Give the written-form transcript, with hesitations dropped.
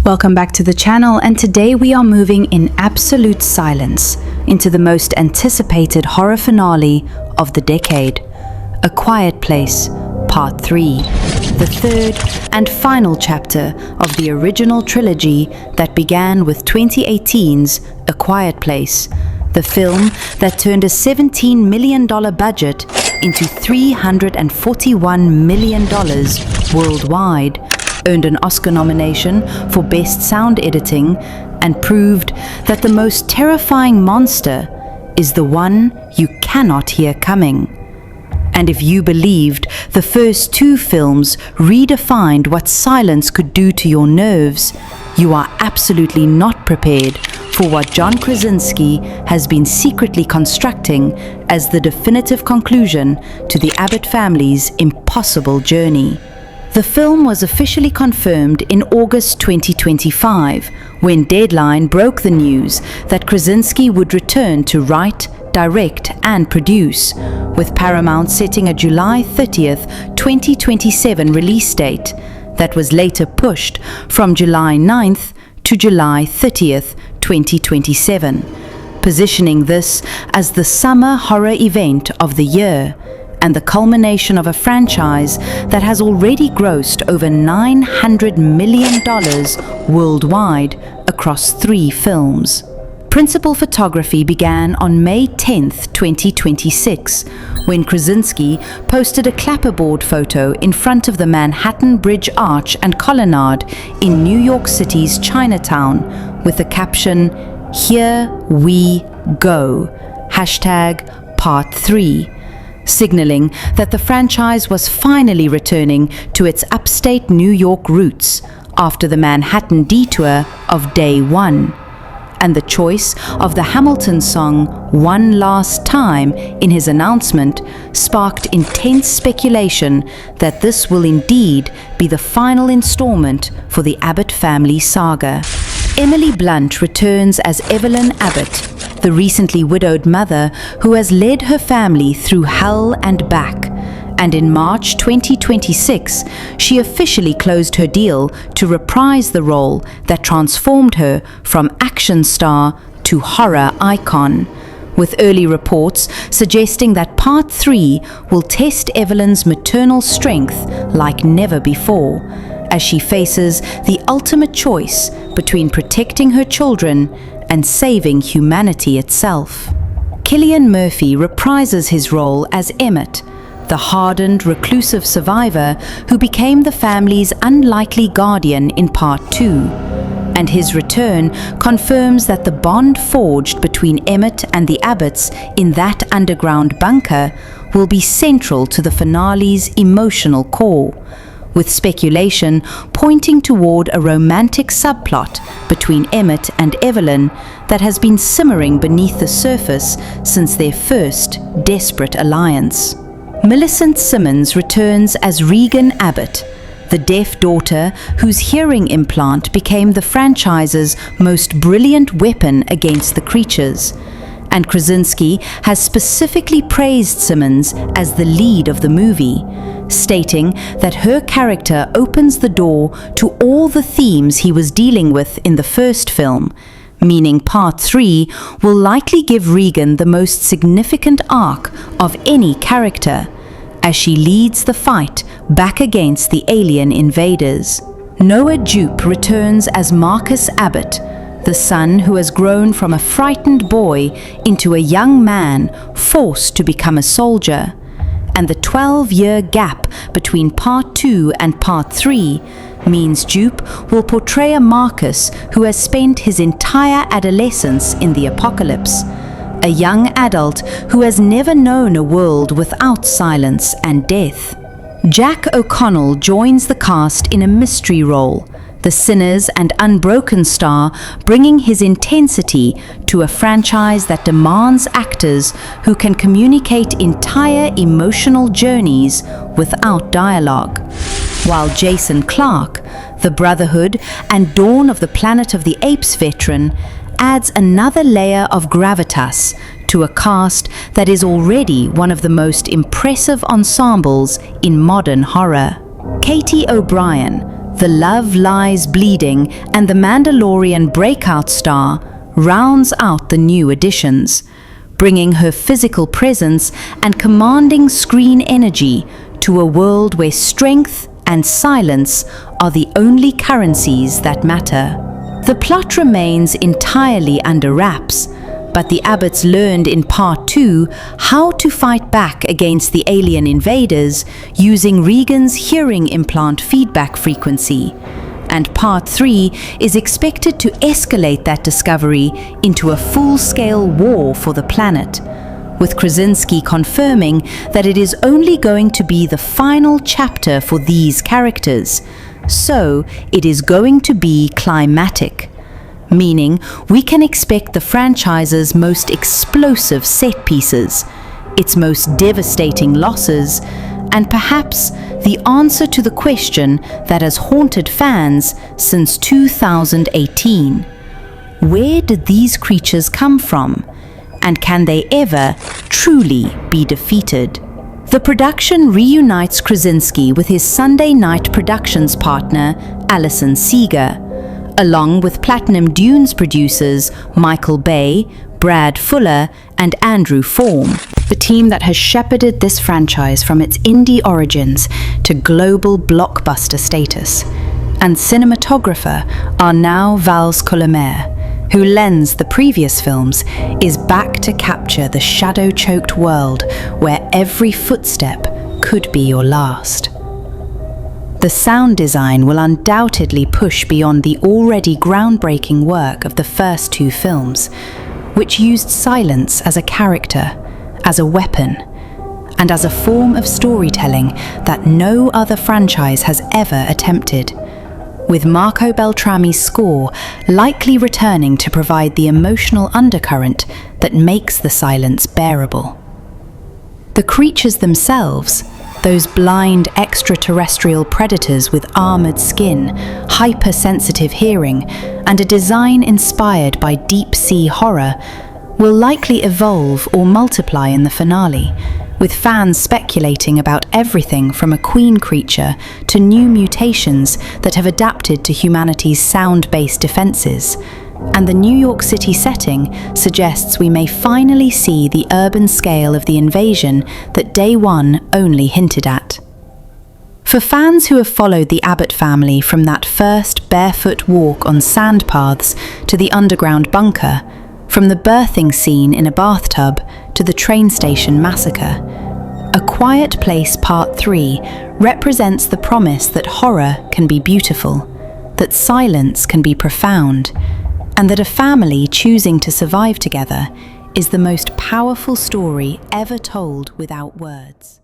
Welcome back to the channel, and today we are moving in absolute silence into the most anticipated horror finale of the decade, A Quiet Place, Part 3, the third and final chapter of the original trilogy that began with 2018's A Quiet Place, the film that turned a $17 million budget into $341 million worldwide, earned an Oscar nomination for Best Sound Editing, and proved that the most terrifying monster is the one you cannot hear coming. And if you believed the first two films redefined what silence could do to your nerves, you are absolutely not prepared for what John Krasinski has been secretly constructing as the definitive conclusion to the Abbott family's impossible journey. The film was officially confirmed in August 2025, when Deadline broke the news that Krasinski would return to write, direct, and produce, with Paramount setting a July 30th, 2027 release date that was later pushed from July 9th to July 30th, 2027, positioning this as the summer horror event of the year, and the culmination of a franchise that has already grossed over $900 million worldwide across 3 films. Principal photography began on May 10th, 2026, when Krasinski posted a clapperboard photo in front of the Manhattan Bridge Arch and Colonnade in New York City's Chinatown with the caption, "Here we go, #Part 3, signaling that the franchise was finally returning to its upstate New York roots after the Manhattan detour of day 1. And the choice of the Hamilton song "One Last Time" in his announcement sparked intense speculation that this will indeed be the final installment for the Abbott family saga. Emily Blunt returns as Evelyn Abbott, the recently widowed mother who has led her family through hell and back. And in March 2026, she officially closed her deal to reprise the role that transformed her from action star to horror icon, with early reports suggesting that Part 3 will test Evelyn's maternal strength like never before, as she faces the ultimate choice between protecting her children and saving humanity itself. Cillian Murphy reprises his role as Emmett, the hardened, reclusive survivor who became the family's unlikely guardian in Part 2, and his return confirms that the bond forged between Emmett and the Abbotts in that underground bunker will be central to the finale's emotional core, with speculation pointing toward a romantic subplot between Emmett and Evelyn that has been simmering beneath the surface since their first desperate alliance. Millicent Simmons returns as Regan Abbott, the deaf daughter whose hearing implant became the franchise's most brilliant weapon against the creatures, and Krasinski has specifically praised Simmons as the lead of the movie, stating that her character opens the door to all the themes he was dealing with in the first film, meaning Part 3 will likely give Regan the most significant arc of any character, as she leads the fight back against the alien invaders. Noah Jupe returns as Marcus Abbott, the son who has grown from a frightened boy into a young man forced to become a soldier, and the 12-year gap between Part 2 and Part 3 means Jupe will portray a Marcus who has spent his entire adolescence in the apocalypse, a young adult who has never known a world without silence and death. Jack O'Connell joins the cast in a mystery role, the Sinners and Unbroken star, bringing his intensity to a franchise that demands actors who can communicate entire emotional journeys without dialogue, while Jason Clarke, the Brotherhood and Dawn of the Planet of the Apes veteran, adds another layer of gravitas to a cast that is already one of the most impressive ensembles in modern horror. Katie O'Brien, The Love Lies Bleeding and The Mandalorian breakout star rounds out the new additions, bringing her physical presence and commanding screen energy to a world where strength and silence are the only currencies that matter. The plot remains entirely under wraps, but the Abbotts learned in Part 2 how to fight back against the alien invaders using Regan's hearing implant feedback frequency, and Part 3 is expected to escalate that discovery into a full-scale war for the planet, with Krasinski confirming that it is only going to be the final chapter for these characters, so it is going to be climactic, meaning we can expect the franchise's most explosive set pieces, its most devastating losses, and perhaps the answer to the question that has haunted fans since 2018. Where did these creatures come from? And can they ever truly be defeated? The production reunites Krasinski with his Sunday night productions partner, Alison Seeger, along with Platinum Dunes producers Michael Bay, Brad Fuller, and Andrew Form, the team that has shepherded this franchise from its indie origins to global blockbuster status. And cinematographer Arnaud Valls-Colomer, who lensed the previous films, is back to capture the shadow-choked world where every footstep could be your last. The sound design will undoubtedly push beyond the already groundbreaking work of the first two films, which used silence as a character, as a weapon, and as a form of storytelling that no other franchise has ever attempted, with Marco Beltrami's score likely returning to provide the emotional undercurrent that makes the silence bearable. The creatures themselves, those blind extraterrestrial predators with armored skin, hypersensitive hearing, and a design inspired by deep-sea horror, will likely evolve or multiply in the finale, with fans speculating about everything from a queen creature to new mutations that have adapted to humanity's sound-based defenses. And the New York City setting suggests we may finally see the urban scale of the invasion that Day One only hinted at. For fans who have followed the Abbott family from that first barefoot walk on sand paths to the underground bunker, from the birthing scene in a bathtub to the train station massacre, A Quiet Place Part 3 represents the promise that horror can be beautiful, that silence can be profound, and that a family choosing to survive together is the most powerful story ever told without words.